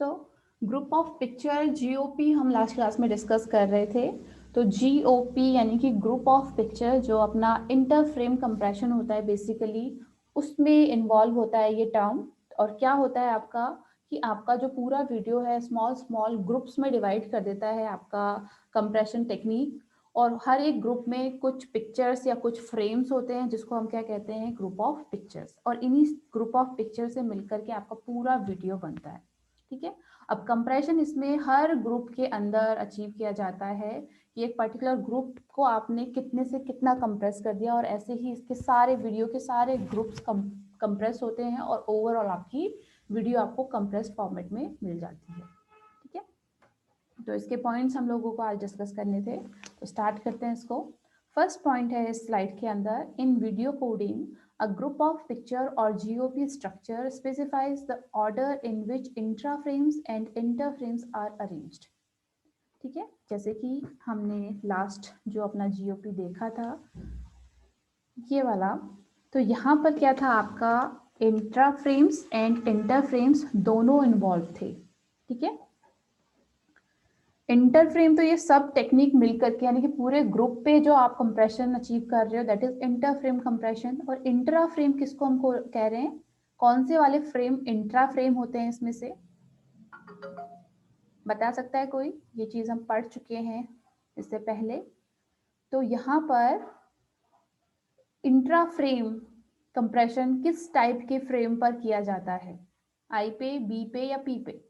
So group of picture GOP हम last class में discuss कर रहे थे। तो जीओपी यानी कि ग्रुप ऑफ पिक्चर जो अपना इंटर फ्रेम कंप्रेशन होता है बेसिकली, उसमें इन्वॉल्व होता है ये टर्म। और क्या होता है आपका कि आपका जो पूरा वीडियो है स्मॉल स्मॉल ग्रुप्स में डिवाइड कर देता है आपका कंप्रेशन टेक्निक। और हर एक ग्रुप में कुछ पिक्चर्स या कुछ फ्रेम्स होते हैं जिसको हम क्या कहते हैं, ग्रुप ऑफ पिक्चर्स। और इन्हीं ग्रुप ऑफ पिक्चर से मिलकर के आपका पूरा वीडियो बनता है। ठीक है। अब कंप्रेशन इसमें हर ग्रुप के अंदर अचीव किया जाता है कि एक पर्टिकुलर ग्रुप को आपने कितने से कितना कंप्रेस कर दिया, और ऐसे ही इसके सारे वीडियो के सारे ग्रुप्स कंप्रेस होते हैं और ओवरऑल आपकी वीडियो आपको कंप्रेस फॉर्मेट में मिल जाती है। ठीक है। तो इसके पॉइंट्स हम लोगों को आज डिस्कस करने थे, तो स्टार्ट करते हैं इसको। फर्स्ट पॉइंट है इस स्लाइड के अंदर, in video coding a group of picture or GOP structure specifies the order in which intraframes and interframes are arranged। ठीक है, जैसे कि हमने लास्ट जो अपना GOP देखा था ये वाला, तो यहाँ पर क्या था आपका, इंट्राफ्रेम्स एंड इंटरफ्रेम्स दोनों इन्वॉल्व थे। ठीक है। इंटरफ्रेम तो ये सब टेक्निक मिलकर के, यानी कि पूरे ग्रुप पे जो आप कंप्रेशन अचीव कर रहे हो दैट इज इंटरफ्रेम कंप्रेशन। और इंट्रा फ्रेम किसको हमको कह रहे हैं, कौन से वाले फ्रेम इंट्रा फ्रेम होते हैं इसमें से बता सकता है कोई? ये चीज हम पढ़ चुके हैं इससे पहले। तो यहाँ पर इंट्रा फ्रेम कंप्रेशन किस टाइप के फ्रेम पर किया जाता है, आई पे, बी पे या पी पे?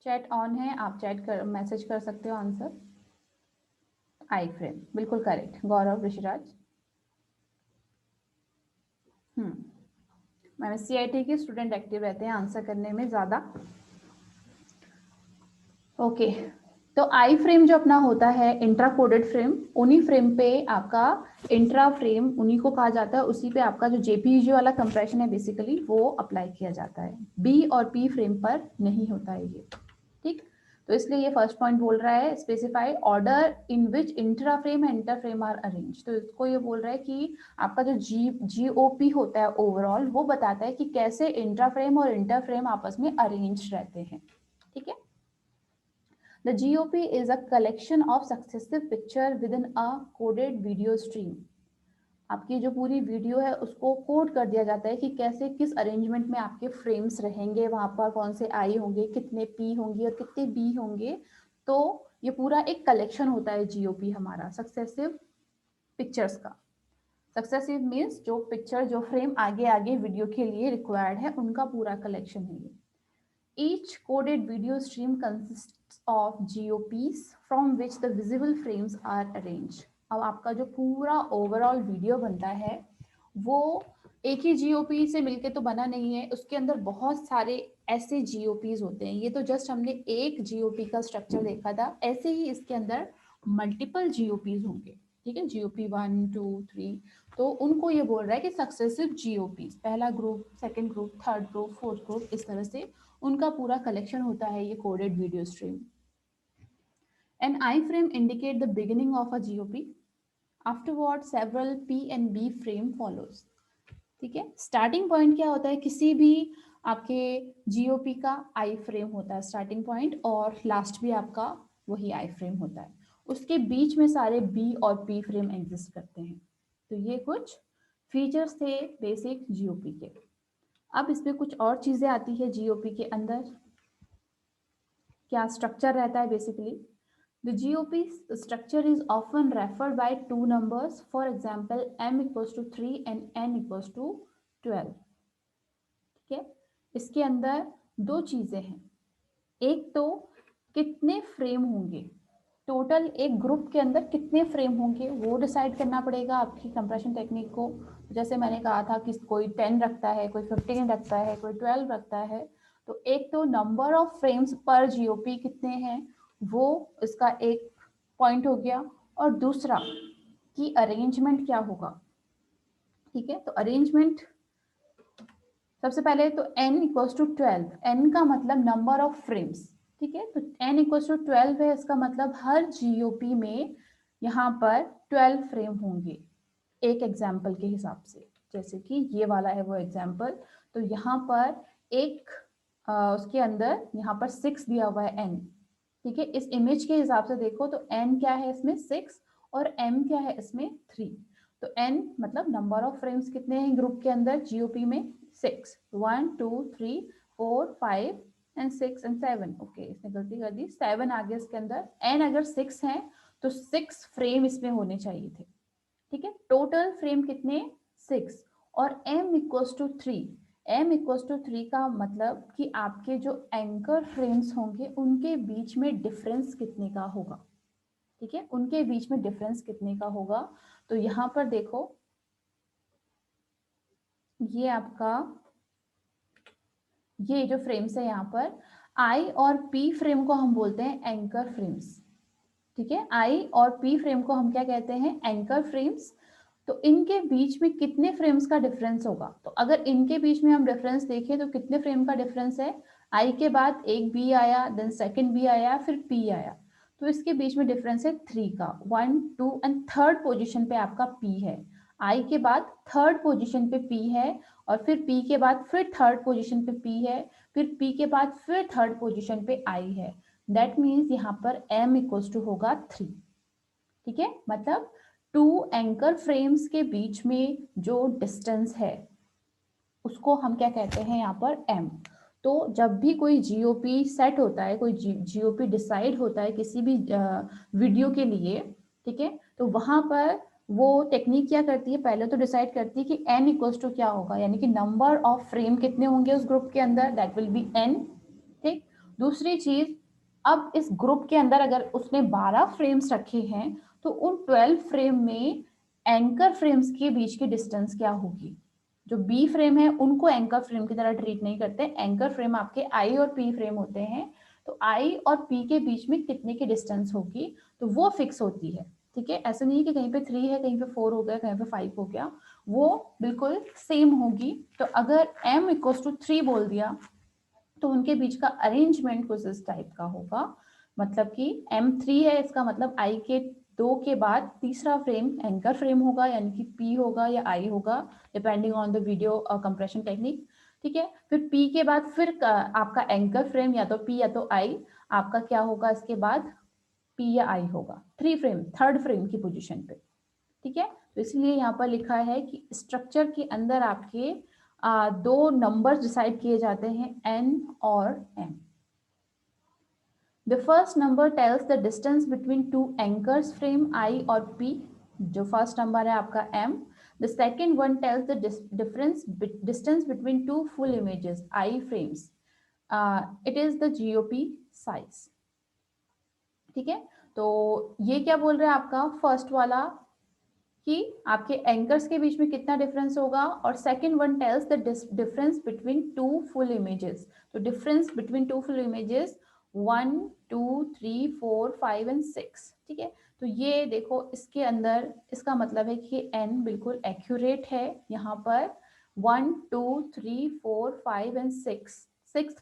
चैट ऑन है, आप चैट कर मैसेज कर सकते हो आंसर। आई फ्रेम, बिल्कुल करेक्ट गौरव ऋषिराज। मैम CIT के स्टूडेंट एक्टिव रहते हैं आंसर करने में ज़्यादा। ओके। तो आई फ्रेम जो अपना होता है इंट्रा कोडेड फ्रेम, उन्हीं फ्रेम पे आपका इंट्रा फ्रेम उन्हीं को कहा जाता है, उसी पे आपका जो JPEG वाला कंप्रेशन है बेसिकली वो अप्लाई किया जाता है। बी और पी फ्रेम पर नहीं होता है ये। ठीक। तो इसलिए ये फर्स्ट पॉइंट बोल रहा है specify order in which intra frame and inter frame are arrange. तो इसको ये बोल रहा है कि आपका जो GOP होता है ओवरऑल वो बताता है कि कैसे इंट्रा फ्रेम और इंटर फ्रेम आपस में अरेंज रहते हैं। ठीक है। The GOP is a collection of successive picture within a coded video stream। आपकी जो पूरी वीडियो है उसको कोड कर दिया जाता है कि कैसे किस अरेंजमेंट में आपके फ्रेम्स रहेंगे, वहां पर कौन से आई होंगे, कितने पी होंगे और कितने बी होंगे। तो ये पूरा एक कलेक्शन होता है GOP हमारा सक्सेसिव पिक्चर्स का। सक्सेसिव मीन्स जो पिक्चर जो फ्रेम आगे आगे वीडियो के लिए रिक्वायर्ड है उनका पूरा कलेक्शन है ये। Each coded video stream consists of GOPs from which the visible frames are arranged। अब आपका जो पूरा ओवरऑल वीडियो बनता है वो एक ही GOP से मिलके तो बना नहीं है, उसके अंदर बहुत सारे ऐसे GOPs होते हैं। ये तो जस्ट हमने एक GOP का स्ट्रक्चर देखा था, ऐसे ही इसके अंदर मल्टीपल GOPs होंगे। ठीक है, GOP 1 2 3। तो उनको ये बोल रहा है कि सक्सेसिव GOPs, पहला group, second group, third group, fourth group, इस तरह से उनका पूरा कलेक्शन होता है ये coded video stream. An iframe indicate the beginning of a GOP. Afterward, several P and B frame follows। ठीक है। स्टार्टिंग पॉइंट क्या होता है किसी भी आपके GOP का, आई फ्रेम होता है स्टार्टिंग पॉइंट, और लास्ट भी आपका वही आई फ्रेम होता है। उसके बीच में सारे B और P फ्रेम एग्जिस्ट करते हैं। तो ये कुछ फीचर्स थे बेसिक GOP के। अब इसमें कुछ और चीजें आती है GOP के अंदर, क्या स्ट्रक्चर रहता है basically. The GOP structure is often referred by two numbers, for example m equals to 3 and n equals to 12। ठीक है। इसके अंदर दो चीजें हैं, एक तो कितने फ्रेम होंगे, टोटल एक ग्रुप के अंदर कितने फ्रेम होंगे वो डिसाइड करना पड़ेगा आपकी कंप्रेशन टेक्निक को। जैसे मैंने कहा था कि कोई 10 रखता है, कोई 15 रखता है, कोई 12 रखता है। तो एक तो नंबर ऑफ फ्रेम्स पर GOP कितने हैं वो इसका एक पॉइंट हो गया, और दूसरा कि अरेंजमेंट क्या होगा। ठीक है। तो अरेंजमेंट सबसे पहले तो n इक्वल्स टू 12, n का मतलब नंबर ऑफ फ्रेम्स। ठीक है। तो n इक्वल्स टू 12 है, इसका मतलब हर GOP में यहाँ पर 12 फ्रेम होंगे एक एग्जाम्पल के हिसाब से। जैसे कि ये वाला है वो एग्जाम्पल। तो यहाँ पर एक उसके अंदर यहाँ पर 6 दिया हुआ है n, ठीक है। इस इमेज के हिसाब से देखो तो n क्या है इसमें 6 और m क्या है इसमें 3। तो n मतलब नंबर ऑफ फ्रेम्स कितने हैं ग्रुप के अंदर जीओपी में 6, 1 2 3 4 5 एंड 6 एंड 7। ओके, इसने गलती कर दी, 7 आ गया इसके अंदर। n अगर 6 है तो 6 फ्रेम इसमें होने चाहिए थे, ठीक है। टोटल फ्रेम कितने 6 और m equals to 3। m equals to 3 का मतलब कि आपके जो एंकर फ्रेम्स होंगे उनके बीच में डिफरेंस कितने का होगा, ठीक है, उनके बीच में डिफरेंस कितने का होगा। तो यहाँ पर देखो ये आपका ये जो फ्रेम्स है यहाँ पर I और P फ्रेम को हम बोलते हैं एंकर फ्रेम्स, ठीक है। I और P फ्रेम को हम क्या कहते हैं एंकर फ्रेम्स। तो इनके बीच में कितने फ्रेम्स का डिफरेंस होगा, तो अगर इनके बीच में हम डिफरेंस देखें तो कितने फ्रेम का डिफरेंस है, I के बाद एक B आया, देन सेकंड B आया, फिर P आया, तो इसके बीच में डिफरेंस है 3 का। 1 2 एंड थर्ड पोजीशन पे आपका P है, I के बाद थर्ड पोजीशन पे P है, और फिर P के बाद फिर थर्ड पोजीशन पे P है, फिर P के बाद फिर थर्ड पोजीशन पे I है। दैट मीन्स यहाँ पर M इक्वल्स टू होगा 3, ठीक है। मतलब 2 एंकर फ्रेम्स के बीच में जो डिस्टेंस है उसको हम क्या कहते हैं यहाँ पर M। तो जब भी कोई जीओपी सेट होता है, कोई जीओपी डिसाइड होता है किसी भी वीडियो के लिए, ठीक है, तो वहां पर वो टेक्निक क्या करती है, पहले तो डिसाइड करती है कि n इक्वल्स टू क्या होगा, यानी कि नंबर ऑफ फ्रेम कितने होंगे उस ग्रुप के अंदर, दैट विल बी n, ठीक। दूसरी चीज, अब इस ग्रुप के अंदर अगर उसने 12 फ्रेम्स रखे हैं तो उन 12 फ्रेम में एंकर फ्रेम्स के बीच की डिस्टेंस क्या होगी। जो बी फ्रेम है उनको एंकर फ्रेम की तरह ट्रीट नहीं करते, एंकर फ्रेम आपके आई और पी फ्रेम होते हैं। तो आई और पी के बीच में कितने की डिस्टेंस होगी तो वो फिक्स होती है, ठीक है। ऐसा नहीं है कि कहीं पे 3 है, कहीं पे 4 हो गया, कहीं पे 5 हो गया, वो बिल्कुल सेम होगी। तो अगर m इक्वल्स टू 3 बोल दिया तो उनके बीच का अरेंजमेंट कुछ इस टाइप का होगा, मतलब कि m3 है, इसका मतलब i के 2 के बाद तीसरा फ्रेम एंकर फ्रेम होगा, यानी कि p होगा या i होगा, depending on the video compression technique, ठीक है। फिर p के बाद फिर आपका एंकर फ्रेम या तो p या तो i, आपका क्या होगा इसके बाद p या i होगा, 3 फ्रेम थर्ड फ्रेम की पोजीशन पे, ठीक है। तो इसलिए यहाँ पर लिखा है कि स्ट्रक्चर के अंदर आपके दो नंबर डिसाइड किए जाते हैं n और m। The first number tells the distance between two anchors frame I और P, जो फर्स्ट नंबर है आपका m। The second one tells the distance between two full images I frames. It is the GOP size, ठीक है। तो ये क्या बोल रहा है आपका फर्स्ट वाला कि आपके एंकर्स के बीच में कितना डिफरेंस होगा, और second one tells the difference between two full images. तो difference between two full images 1 2 3 4 5 and 6, ठीक है। तो ये देखो इसके अंदर इसका मतलब है कि n बिल्कुल एक्यूरेट है। यहाँ पर 1 2 3 4 5 एंड 6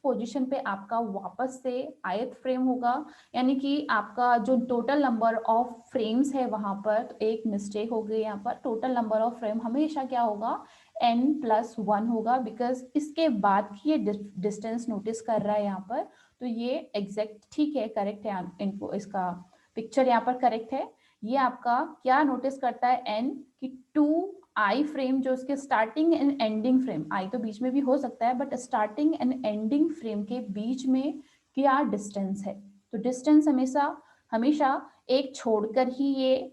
पोजीशन पे आपका वापस से आयत फ्रेम होगा, यानी कि आपका जो टोटल नंबर ऑफ फ्रेम्स है वहां पर, तो एक मिस्टेक हो गई यहाँ पर, टोटल नंबर ऑफ फ्रेम हमेशा क्या होगा n+1 होगा, बिकॉज इसके बाद की ये डिस्टेंस नोटिस कर रहा है यहाँ पर। तो ये एग्जैक्ट ठीक है, करेक्ट है, इनको इसका पिक्चर यहाँ पर करेक्ट है। ये आपका क्या नोटिस करता है n कि 2 आई फ्रेम, जो इसके स्टार्टिंग एंड एंडिंग फ्रेम, आई तो बीच में भी हो सकता है but starting and ending frame के बीच में क्या डिस्टेंस है। तो डिस्टेंस हमेशा हमेशा एक छोड़कर ही ये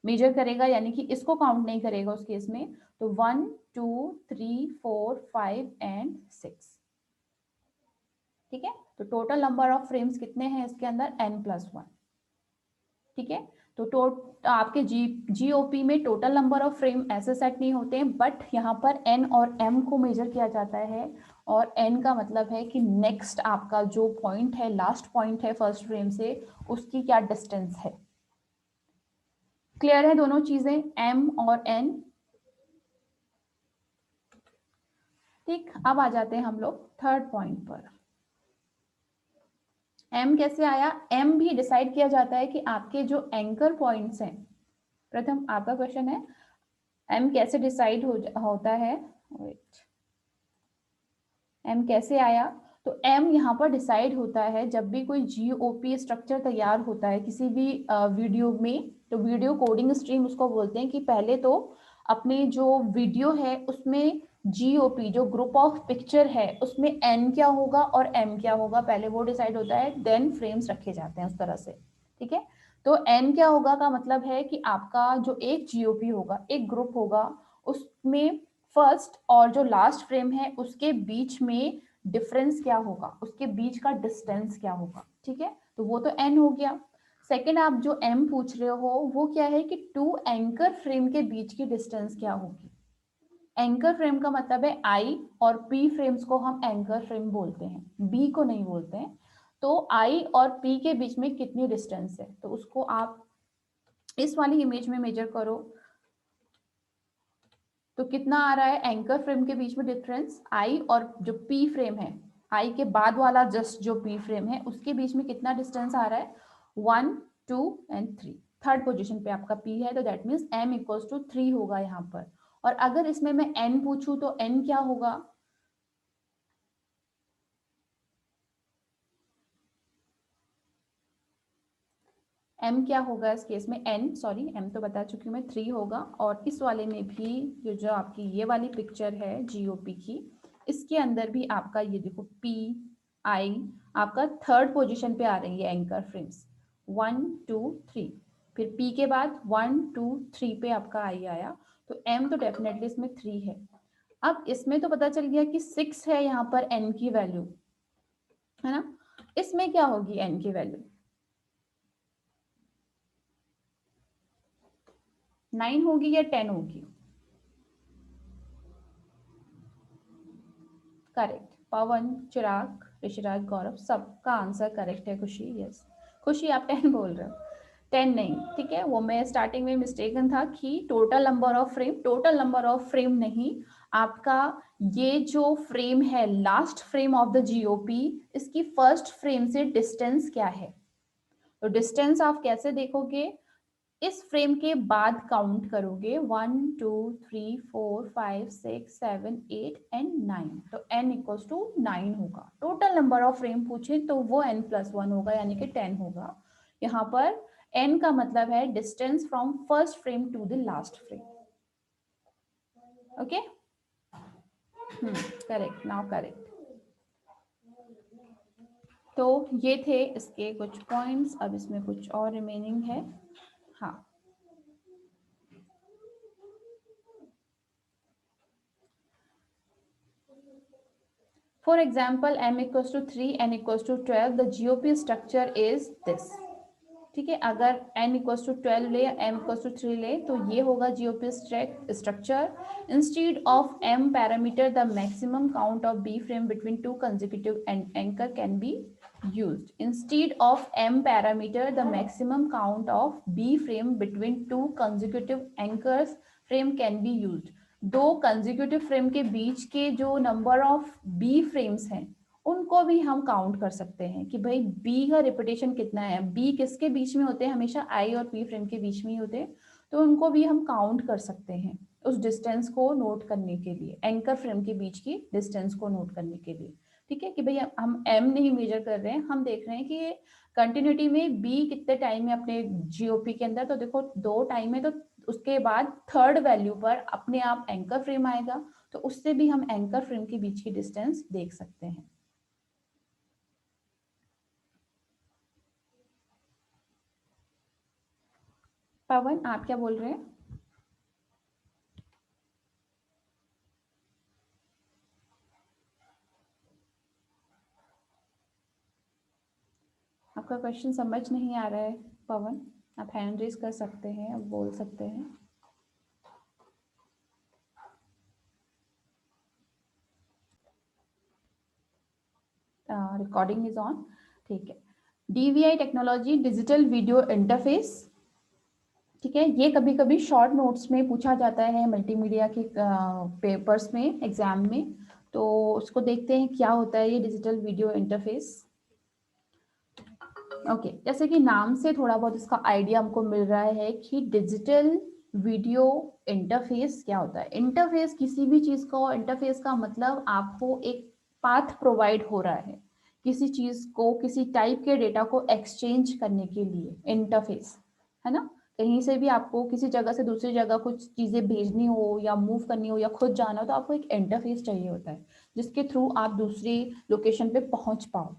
मेजर करेगा, यानी कि इसको काउंट नहीं करेगा उस केस में। तो 1 2 3 4 5 एंड 6, ठीक है। तो टोटल नंबर ऑफ फ्रेम्स कितने हैं इसके अंदर n+1, ठीक है। तो आपके जीओपी में टोटल नंबर ऑफ फ्रेम ऐसे सेट नहीं होते हैं, बट यहाँ पर n और m को मेजर किया जाता है, और n का मतलब है कि नेक्स्ट आपका जो पॉइंट है, लास्ट पॉइंट है फर्स्ट फ्रेम से, उसकी क्या डिस्टेंस है। क्लियर है दोनों चीजें, m और n, ठीक। अब आ जाते हैं हम लोग थर्ड पॉइंट पर। m कैसे आया, m भी डिसाइड किया जाता है कि आपके जो एंकर पॉइंट्स हैं। प्रथम आपका क्वेश्चन है एम कैसे डिसाइड होता है, वेट, एम कैसे आया? तो एम यहाँ पर डिसाइड होता है जब भी कोई जीओपी स्ट्रक्चर तैयार होता है किसी भी वीडियो में, तो वीडियो कोडिंग स्ट्रीम उसको बोलते हैं कि पहले तो अपने जो वीडियो है उसमें जीओपी जो ग्रुप ऑफ पिक्चर है उसमें एन क्या होगा और एम क्या होगा, पहले वो डिसाइड होता है, देन फ्रेम्स रखे जाते हैं उस तरह से। ठीक है, तो एन क्या होगा का मतलब है कि आपका जो एक जीओपी होगा, एक ग्रुप होगा, उसमें फर्स्ट और जो लास्ट फ्रेम है उसके बीच में डिफरेंस क्या होगा, उसके बीच का डिस्टेंस क्या होगा। ठीक है, तो वो तो एन हो गया। सेकेंड आप जो एम पूछ रहे हो वो क्या है कि टू एंकर फ्रेम के बीच की डिस्टेंस क्या होगी। एंकर फ्रेम का मतलब है आई, और पी फ्रेम्स को हम एंकर फ्रेम बोलते हैं, बी को नहीं बोलते हैं। तो आई और पी के बीच में कितनी डिस्टेंस है, तो उसको आप इस वाली इमेज में मेजर करो, तो कितना आ रहा है एंकर फ्रेम के बीच में डिफरेंस, आई और जो पी फ्रेम है, आई के बाद वाला जस्ट जो पी फ्रेम है उसके बीच में कितना डिस्टेंस आ रहा है, 1 2 एंड 3, थर्ड पोजीशन पे आपका पी है, तो that means M equals to 3 होगा यहाँ पर। और अगर इसमें मैं एन पूछूं तो एन क्या होगा, एम क्या होगा इस केस में, एन, सॉरी एम तो बता चुकी हूँ मैं, 3 होगा। और इस वाले में भी जो आपकी ये वाली पिक्चर है जीओपी की, इसके अंदर भी आपका ये देखो पी आई आपका थर्ड पोजीशन पे आ रही है एंकर फ्रेम्स, 1 2 3, फिर पी के बाद 1 2 3 पे आपका आई आया, तो एम तो डेफिनेटली इसमें 3 है। अब इसमें तो पता चल गया कि 6 है यहाँ पर एन की वैल्यू, है ना। इसमें क्या होगी एन की वैल्यू, 9 होगी या 10 होगी? करेक्ट, पवन, चिराग, ऋषिराज, गौरव, सबका आंसर करेक्ट है। खुशी, यस, खुशी आप 10 बोल रहे हो, 10 नहीं, ठीक है, वो मैं स्टार्टिंग में मिस्टेकन था कि total number of frame, total number of frame नहीं, आपका ये जो फ्रेम है last frame of the GOP, इसकी फर्स्ट फ्रेम से डिस्टेंस क्या है। तो डिस्टेंस आप कैसे देखोगे, इस फ्रेम के बाद काउंट करोगे, 1 2 3 4 5 6 7 8 एंड 9, तो n इक्वल्स टू 9 होगा। टोटल नंबर ऑफ फ्रेम पूछे तो वो n+1 होगा, यानी कि 10 होगा। यहाँ पर n का मतलब है distance from first frame to the last frame. Okay, correct, now correct. तो ये थे इसके कुछ पॉइंट्स, अब इसमें कुछ और रिमेनिंग है। हाँ, for example m equals to 3 n equals to 12, the GOP structure is this। ठीक है, अगर n इक्वल्स टू 12 ले, m इक्वल्स टू 3 ले, तो ये होगा GOP structure. Instead of m parameter the maximum count of b frame between two consecutive anchor can be used। instead of m parameter the maximum count of b frame between two consecutive anchors frame can be used। दो consecutive frame के बीच के जो number of B frames हैं उनको भी हम count कर सकते हैं कि भाई बी का रिपीटेशन कितना है, बी किसके बीच में होते हैं, हमेशा आई और पी फ्रेम के बीच में ही होते हैं, तो उनको भी हम काउंट कर सकते हैं उस डिस्टेंस को नोट करने के लिए, एंकर फ्रेम के बीच की डिस्टेंस को नोट करने के लिए। ठीक है, कि भाई हम एम नहीं मेजर कर रहे हैं, हम देख रहे हैं कि कंटिन्यूटी में बी कितने टाइम में अपने जीओपी के अंदर, तो देखो 2 टाइम है, तो उसके बाद थर्ड वैल्यू पर अपने आप एंकर फ्रेम आएगा, तो उससे भी हम एंकर फ्रेम के बीच की डिस्टेंस देख सकते हैं। पवन, आप क्या बोल रहे हैं? आपका क्वेश्चन समझ नहीं आ रहा है पवन, आप हैंड रेज कर सकते हैं, आप बोल सकते हैं। रिकॉर्डिंग इज ऑन, ठीक है। DVI technology, digital video interface, ठीक है, ये कभी कभी शॉर्ट नोट्स में पूछा जाता है मल्टीमीडिया के पेपर्स में, एग्जाम में, तो उसको देखते हैं क्या होता है ये डिजिटल वीडियो इंटरफेस। ओके, जैसे कि नाम से थोड़ा बहुत इसका आइडिया हमको मिल रहा है कि डिजिटल वीडियो इंटरफेस क्या होता है? इंटरफेस किसी भी चीज का, इंटरफेस का मतलब आपको एक पाथ प्रोवाइड हो रहा है किसी चीज को, किसी टाइप के डेटा को एक्सचेंज करने के लिए, इंटरफेस है ना। कहीं से भी आपको किसी जगह से दूसरी जगह कुछ चीजें भेजनी हो या मूव करनी हो या खुद जाना हो तो आपको एक इंटरफेस चाहिए होता है जिसके थ्रू आप दूसरी लोकेशन पे पहुंच पाओ।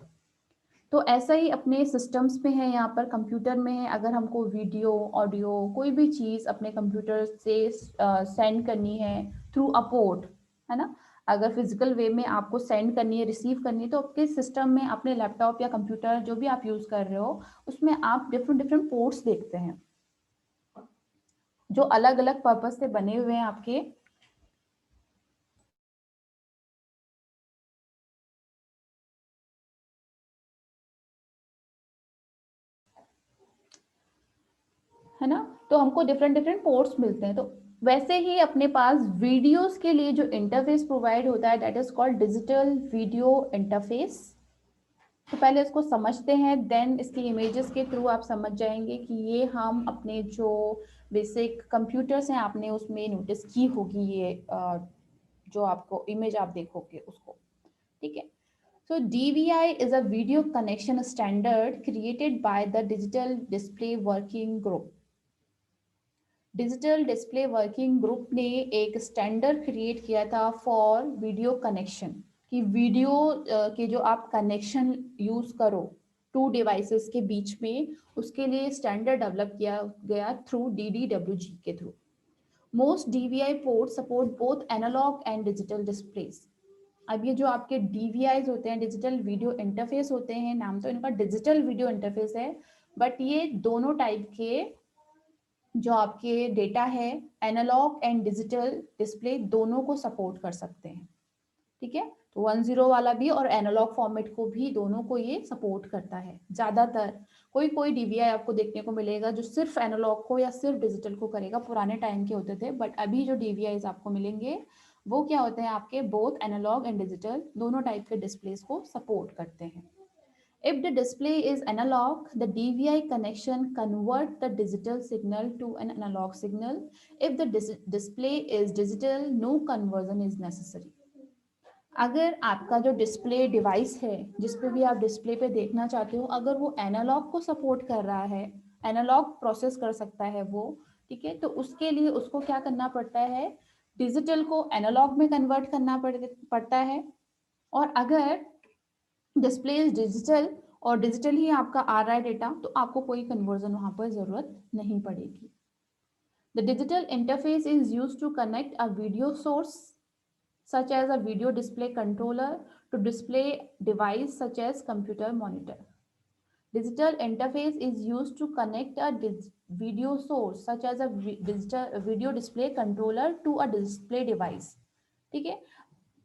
तो ऐसा ही अपने सिस्टम्स पे है, यहाँ पर कंप्यूटर में है, अगर हमको वीडियो ऑडियो कोई भी चीज़ अपने कंप्यूटर से सेंड करनी है थ्रू अ पोर्ट, है ना। अगर फिजिकल वे में आपको सेंड करनी है, रिसीव करनी है, तो आपके सिस्टम में अपने लैपटॉप या कंप्यूटर जो भी आप यूज़ कर रहे हो उसमें आप डिफरेंट डिफरेंट पोर्ट्स देखते हैं जो अलग अलग पर्पज से बने हुए हैं आपके। है ना। तो हमको डिफरेंट डिफरेंट पोर्ट्स मिलते हैं। तो वैसे ही अपने पास वीडियोस के लिए जो इंटरफेस प्रोवाइड होता है that is called digital video interface. तो पहले इसको समझते हैं, देन इसकी इमेजेस के थ्रू आप समझ जाएंगे कि ये हम अपने जो बेसिक कंप्यूटर्स हैं आपने उसमें नोटिस की होगी, ये जो आपको इमेज आप देखोगे उसको, ठीक है। So DVI is a video connection standard created by the Digital Display Working Group। Digital display working group ने एक स्टैंडर्ड क्रिएट किया था फॉर वीडियो कनेक्शन, कि वीडियो के जो आप कनेक्शन यूज करो टू डिवाइसेस के बीच में, उसके लिए स्टैंडर्ड डेवलप किया गया थ्रू DDWG के थ्रू। Most DVI port support both analog and digital displays. अब ये जो आपके DVIs होते हैं, डिजिटल वीडियो इंटरफेस होते हैं, नाम तो इनका डिजिटल वीडियो इंटरफेस है, बट ये दोनों टाइप के जो आपके डेटा है एनालॉग एंड डिजिटल डिस्प्ले दोनों को सपोर्ट कर सकते हैं, ठीक है। तो 10 वाला भी और एनालॉग फॉर्मेट को भी, दोनों को ये सपोर्ट करता है। ज्यादातर कोई कोई DVI आपको देखने को मिलेगा जो सिर्फ एनालॉग को या सिर्फ डिजिटल को करेगा, पुराने टाइम के होते थे, बट अभी जो DVIs आपको मिलेंगे वो क्या होते हैं, आपके बोथ एनालॉग एंड डिजिटल दोनों टाइप के डिस्प्लेस को सपोर्ट करते हैं। If the display is analog, the DVI connection convert the digital signal to an analog signal. If the display is digital, no conversion is necessary. अगर आपका जो display device है जिस पे भी आप डिस्प्ले पे देखना चाहते हो, अगर वो एनालॉग को सपोर्ट कर रहा है, एनालॉग प्रोसेस कर सकता है वो, ठीक है, तो उसके लिए उसको क्या करना पड़ता है, डिजिटल को एनालॉग में कन्वर्ट करना पड़ता है। और अगर डिस्प्ले इज डिजिटल और डिजिटल ही आपका आ रहा है डेटा, तो आपको कोई कन्वर्जन वहां पर जरूरत नहीं पड़ेगी। The digital interface is use to connect a video source such as a video display controller to display device such as computer monitor. Digital interface is used to connect a video source such as a digital video display controller to a display device, ठीक है।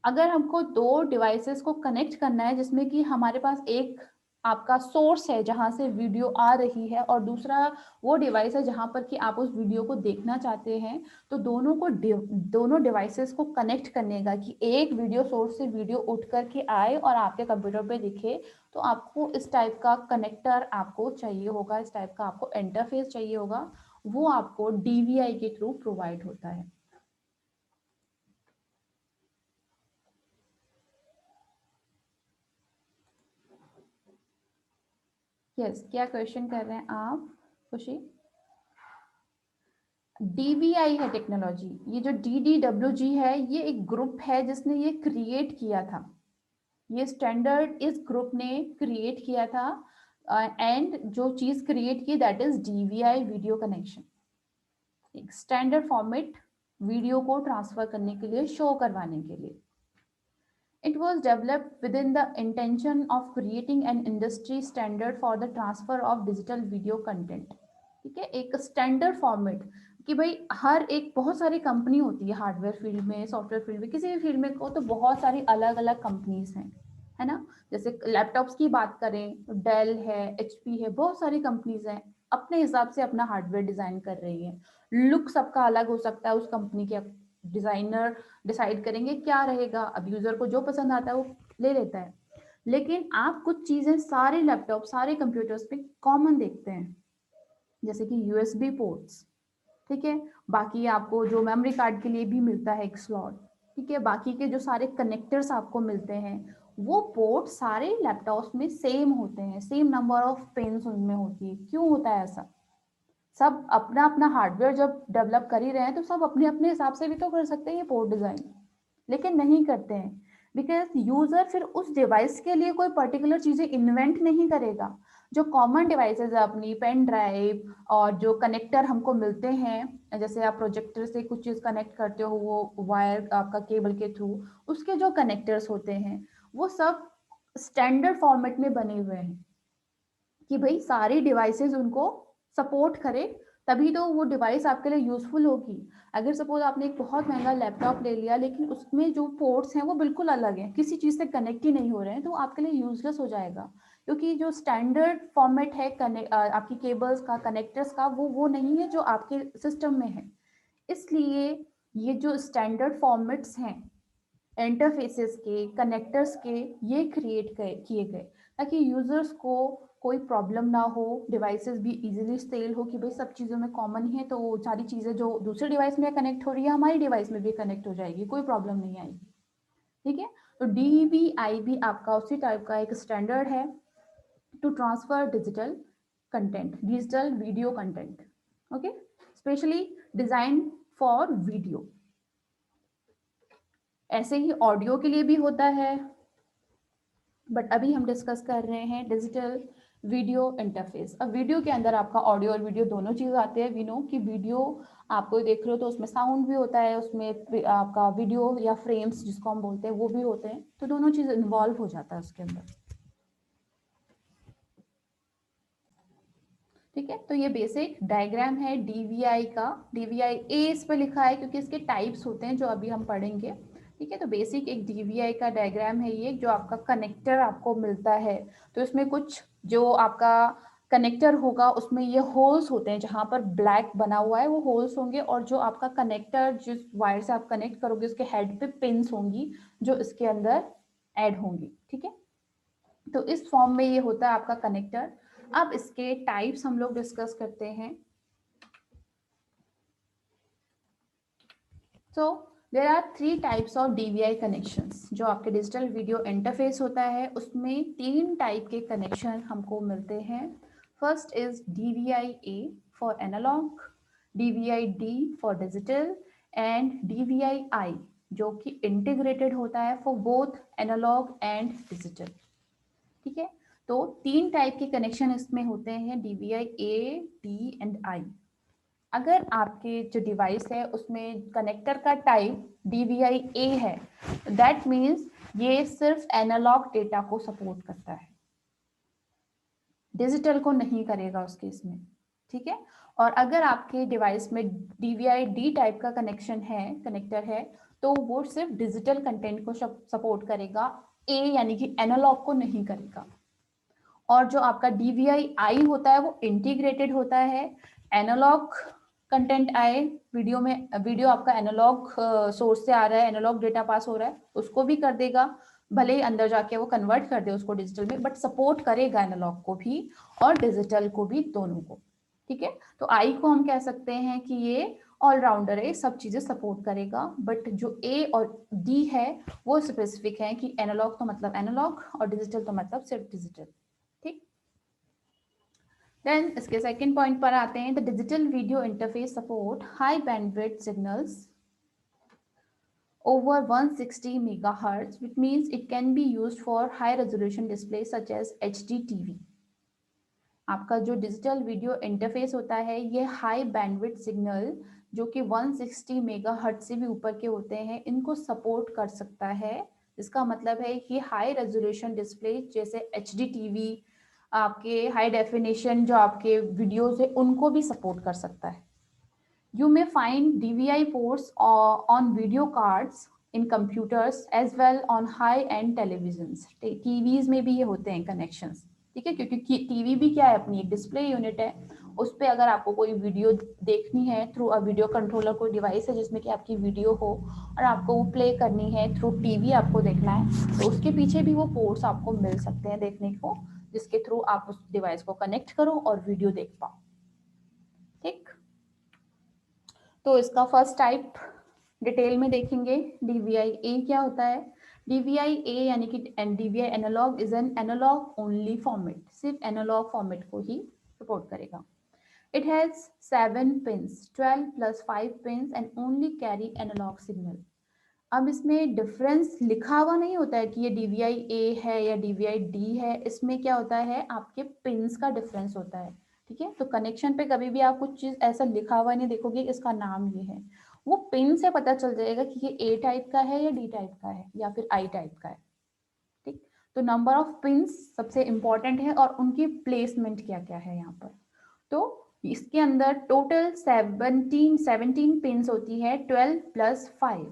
अगर हमको दो devices को connect करना है जिसमें कि हमारे पास एक आपका सोर्स है जहां से वीडियो आ रही है और दूसरा वो डिवाइस है जहां पर कि आप उस वीडियो को देखना चाहते हैं, तो दोनों डिवाइसेस को कनेक्ट करने का, कि एक वीडियो सोर्स से वीडियो उठ करके आए और आपके कंप्यूटर पे दिखे, तो आपको इस टाइप का कनेक्टर आपको चाहिए होगा, इस टाइप का आपको इंटरफेस चाहिए होगा, वो आपको DVI के थ्रू प्रोवाइड होता है। यस, क्या क्वेश्चन कर रहे हैं आप खुशी? DVI है टेक्नोलॉजी, ये जो DDWG है ये एक ग्रुप है जिसने ये क्रिएट किया था, ये स्टैंडर्ड इस ग्रुप ने क्रिएट किया था। एंड जो चीज क्रिएट की that is DVI video connection, एक स्टैंडर्ड फॉर्मेट वीडियो को ट्रांसफर करने के लिए, शो करवाने के लिए। It was developed within the intention of creating an industry standard for the transfer of digital video content। ठीक है, एक स्टैंडर्ड फॉर्मेट कि भाई हर एक, बहुत सारी कंपनी होती है हार्डवेयर फील्ड में, सॉफ्टवेयर फील्ड में, किसी भी फील्ड में को तो बहुत सारी अलग अलग कंपनीज हैं, है ना। जैसे लैपटॉप्स की बात करें तो डेल है, HP है, बहुत सारी कंपनीज हैं, अपने हिसाब से अपना हार्डवेयर डिजाइन कर रही है। लुक सबका अलग हो सकता है, उस कंपनी के डिजाइनर डिसाइड करेंगे क्या रहेगा, अब यूजर को जो पसंद आता है वो ले लेता है। लेकिन आप कुछ चीजें सारे लैपटॉप सारे कंप्यूटर्स पे कॉमन देखते हैं, जैसे कि USB पोर्ट्स, ठीक है। बाकी आपको जो मेमोरी कार्ड के लिए भी मिलता है एक स्लॉट, ठीक है। बाकी के जो सारे कनेक्टर्स आपको मिलते हैं वो पोर्ट सारे लैपटॉप्स में सेम होते हैं, सेम नंबर ऑफ पिन्स उनमें होती है। क्यों होता है ऐसा? सब अपना अपना हार्डवेयर जब डेवलप कर ही रहे हैं तो सब अपने अपने हिसाब से भी तो कर सकते हैं ये पोर्ट डिजाइन, लेकिन नहीं करते हैं बिकॉज यूजर फिर उस डिवाइस के लिए कोई पर्टिकुलर चीजें इन्वेंट नहीं करेगा। जो कॉमन डिवाइसेस है अपनी पेन ड्राइव और जो कनेक्टर हमको मिलते हैं, जैसे आप प्रोजेक्टर से कुछ चीज कनेक्ट करते हो वो वायर आपका केबल के थ्रू, उसके जो कनेक्टर्स होते हैं वो सब स्टैंडर्ड फॉर्मेट में बने हुए हैं कि भाई सारी डिवाइसेस उनको सपोर्ट करे, तभी तो वो डिवाइस आपके लिए यूजफुल होगी। अगर सपोज आपने एक बहुत महंगा लैपटॉप ले लिया लेकिन उसमें जो पोर्ट्स हैं वो बिल्कुल अलग हैं, किसी चीज से कनेक्ट ही नहीं हो रहे हैं, तो आपके लिए यूजलेस हो जाएगा। क्योंकि जो स्टैंडर्ड फॉर्मेट है आपकी केबल्स का, कनेक्टर्स का, वो नहीं है जो आपके सिस्टम में है। इसलिए ये जो स्टैंडर्ड फॉर्मेट्स हैं इंटरफेसेस के, कनेक्टर्स के, ये क्रिएट किए गए ताकि यूजर्स को कोई प्रॉब्लम ना हो, डिवाइसेस भी इजीली सेल हो कि भाई सब चीज़ों में कॉमन ही है, तो वो सारी चीज़ें जो दूसरे डिवाइस में कनेक्ट हो रही है हमारी डिवाइस में भी कनेक्ट हो जाएगी, कोई प्रॉब्लम नहीं आएगी। ठीक है। तो DVI भी आपका उसी टाइप का एक स्टैंडर्ड है to transfer digital content, digital video content. Okay, specially design for video. ऐसे ही ऑडियो के लिए भी होता है, बट अभी हम डिस्कस कर रहे हैं डिजिटल वीडियो इंटरफेस। अब वीडियो के अंदर आपका ऑडियो और वीडियो दोनों चीज़ आते हैं। वी नो कि वीडियो आपको देख रहे हो तो उसमें साउंड भी होता है, उसमें आपका वीडियो या फ्रेम्स जिसको हम बोलते हैं वो भी होते हैं, तो दोनों चीज़ इन्वॉल्व हो जाता है उसके अंदर। ठीक है। तो ये बेसिक डायग्राम है DVI का। DVI A इस पे लिखा है क्योंकि इसके टाइप्स होते हैं जो अभी हम पढ़ेंगे। ठीक है। तो बेसिक एक DVI का डायग्राम है ये, जो आपका कनेक्टर आपको मिलता है। तो इसमें कुछ जो आपका कनेक्टर होगा उसमें ये होल्स होते हैं, जहां पर ब्लैक बना हुआ है वो होल्स होंगे, और जो आपका कनेक्टर जिस वायर से आप कनेक्ट करोगे उसके हेड पे पिन्स होंगी जो इसके अंदर ऐड होंगी। ठीक है। तो इस फॉर्म में ये होता है आपका कनेक्टर। अब इसके टाइप्स हम लोग डिस्कस करते हैं। So there are 3 types of DVI connections. जो आपके डिजिटल वीडियो इंटरफेस होता है उसमें 3 टाइप के कनेक्शन हमको मिलते हैं। First is DVI A for analog, DVI D for digital and DVI I जो कि इंटीग्रेटेड होता है for both analog and digital. ठीक है। तो 3 टाइप के कनेक्शन इसमें होते हैं, DVI A, D and I। अगर आपके जो डिवाइस है उसमें कनेक्टर का टाइप DVI A है, दैट मीन्स ये सिर्फ एनालॉग डेटा को सपोर्ट करता है, डिजिटल को नहीं करेगा उस केस में। ठीक है। और अगर आपके डिवाइस में DVI D टाइप का कनेक्शन है, कनेक्टर है, तो वो सिर्फ डिजिटल कंटेंट को सपोर्ट करेगा, A यानी कि एनालॉग को नहीं करेगा। और जो आपका DVI I होता है वो इंटीग्रेटेड होता है, एनालॉग कंटेंट आए वीडियो में, वीडियो आपका एनालॉग सोर्स से आ रहा है, एनालॉग डेटा पास हो रहा है, उसको भी कर देगा, भले ही अंदर जाके वो कन्वर्ट कर दे उसको डिजिटल में, बट सपोर्ट करेगा एनालॉग को भी और डिजिटल को भी, दोनों को। ठीक है। तो आई को हम कह सकते हैं कि ये ऑलराउंडर है, सब चीजें सपोर्ट करेगा, बट जो ए और डी है वो स्पेसिफिक है कि एनालॉग तो मतलब एनालॉग और डिजिटल तो मतलब सिर्फ डिजिटल। ठीक। देन इसके सेकंड पॉइंट पर आते हैं, the digital video interface support high bandwidth signals over 160 megahertz, which means it can be used for high resolution displays such as HD TV। आपका जो डिजिटल वीडियो इंटरफेस होता है ये हाई बैंडविड्थ सिग्नल जो कि 160 मेगाहर्ट्ज से भी ऊपर के होते हैं इनको सपोर्ट कर सकता है। इसका मतलब है कि हाई रेजोल्यूशन डिस्प्ले जैसे HD TV, आपके हाई डेफिनेशन जो आपके वीडियोस है उनको भी सपोर्ट कर सकता है। You may find DVI ports on video cards in computers as well on high-end televisions। TVs में भी ये होते हैं connections। ठीक है, क्योंकि टीवी भी क्या है, अपनी एक डिस्प्ले यूनिट है, उस पर अगर आपको कोई वीडियो देखनी है थ्रू अ वीडियो कंट्रोलर, कोई डिवाइस है जिसमें कि आपकी वीडियो हो और आपको वो प्ले करनी है थ्रू टीवी, आपको देखना है, तो उसके पीछे भी वो पोर्ट्स आपको मिल सकते हैं देखने को, जिसके थ्रू आप उस डिवाइस को कनेक्ट करो और वीडियो देख पाओ। ठीक। तो इसका फर्स्ट टाइप डिटेल में देखेंगे, DVI-A क्या होता है। DVI-A यानी कि DVI analog is an analog only format, सिर्फ एनालॉग फॉर्मेट को ही सपोर्ट करेगा। It has 7 pins, 12 plus 5 pins and only carry analog signal. अब इसमें डिफरेंस लिखा हुआ नहीं होता है कि ये DVI-A है या DVI-D है, इसमें क्या होता है आपके पिंस का डिफरेंस होता है, ठीक है। तो कनेक्शन पे कभी भी आप कुछ चीज ऐसा लिखा हुआ नहीं देखोगे इसका नाम ये है, वो पिन से पता चल जाएगा कि ये A टाइप का है या D टाइप का है या फिर I टाइप का है, ठीक। तो नंबर ऑफ पिंस सबसे इंपॉर्टेंट है और उनकी प्लेसमेंट क्या क्या है यहाँ पर। तो इसके अंदर टोटल 17 पिंस होती है, 12 प्लस 5,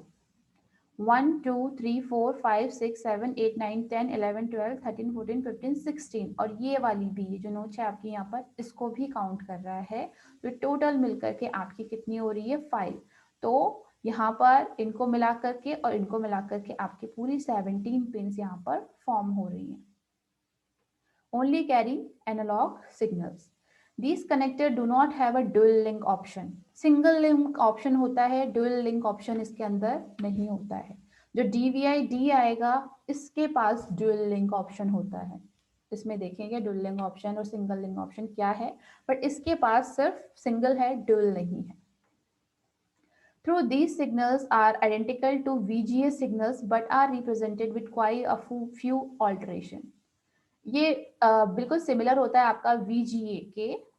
1 2 3 4 5 6 7 8 9 10 11 12 13 14 15 16 और ये वाली भी जो नोच है आपकी यहाँ पर इसको भी काउंट कर रहा है। तो टोटल मिलकर के आपकी कितनी हो रही है 5। तो यहाँ पर इनको मिला करके और इनको मिला करके आपकी पूरी 17 पिंस यहाँ पर फॉर्म हो रही हैं। Only carry analog signals. These connector do not have a dual link option. Single link option होता है, dual link option इसके अंदर नहीं होता है। जो DVI-D आएगा इसके पास dual link option होता है। इसमें देखेंगे dual link option और single link option क्या है, बट इसके पास सिर्फ single है, dual नहीं है। Through these signals are identical to VGA signals but are represented with quite a few alteration. ये बिल्कुल सिमिलर होता है आपका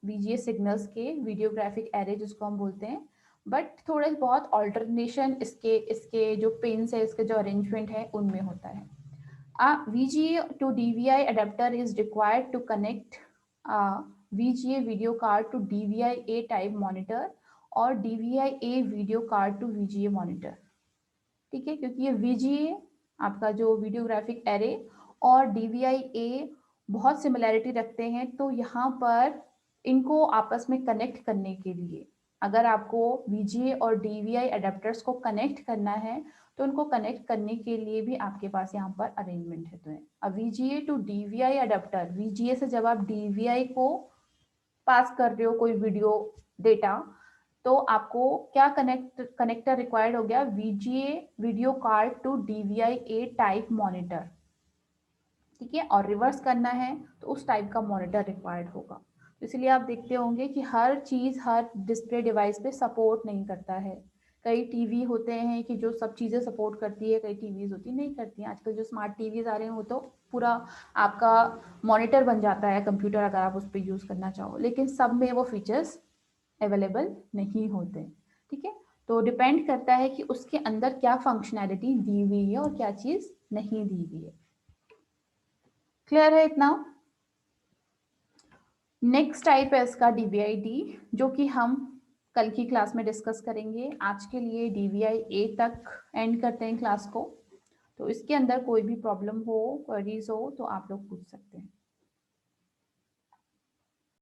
VGA सिग्नल्स के, वीडियोग्राफिक एरे जिसको हम बोलते हैं, बट थोड़े बहुत ऑल्टरनेशन इसके जो पिन्स है, इसके जो अरेंजमेंट है उनमें होता है। VGA to DVI adapter is required to connect VGA video card to DVI-A type monitor और DVI-A video card to VGA monitor, ठीक है। क्योंकि ये VGA आपका जो वीडियोग्राफिक एरे और DVI-A बहुत सिमिलैरिटी रखते हैं, तो यहाँ पर इनको आपस में कनेक्ट करने के लिए अगर आपको VGA और DVI अडेप्टर्स को कनेक्ट करना है तो उनको कनेक्ट करने के लिए भी आपके पास यहाँ पर अरेंजमेंट है। तो अब VGA to DVI adapter, VGA से जब आप DVI को पास कर रहे हो कोई वीडियो डेटा, तो आपको क्या कनेक्टर रिक्वायर्ड हो गया, VGA video card to DVI-A type monitor, ठीक है। और रिवर्स करना है तो उस टाइप का मॉनिटर रिक्वायर्ड होगा। तो इसलिए आप देखते होंगे कि हर चीज़ हर डिस्प्ले डिवाइस पे सपोर्ट नहीं करता है। कई टीवी होते हैं कि जो सब चीज़ें सपोर्ट करती है, कई टीवीज होती नहीं करती हैं। आजकल जो स्मार्ट टीवीज आ रहे हैं वो तो पूरा आपका मॉनिटर बन जाता है कंप्यूटर, अगर आप उस पर यूज़ करना चाहो, लेकिन सब में वो फीचर्स अवेलेबल नहीं होते, ठीक है। तो डिपेंड करता है कि उसके अंदर क्या फंक्शनैलिटी दी हुई है और क्या चीज़ नहीं दी हुई है। क्लियर है इतना? नेक्स्ट टाइप है इसका DVI-D, जो कि हम कल की क्लास में डिस्कस करेंगे। आज के लिए DVI-A तक एंड करते हैं क्लास को। तो इसके अंदर कोई भी प्रॉब्लम हो, क्वेरीज हो तो आप लोग पूछ सकते हैं।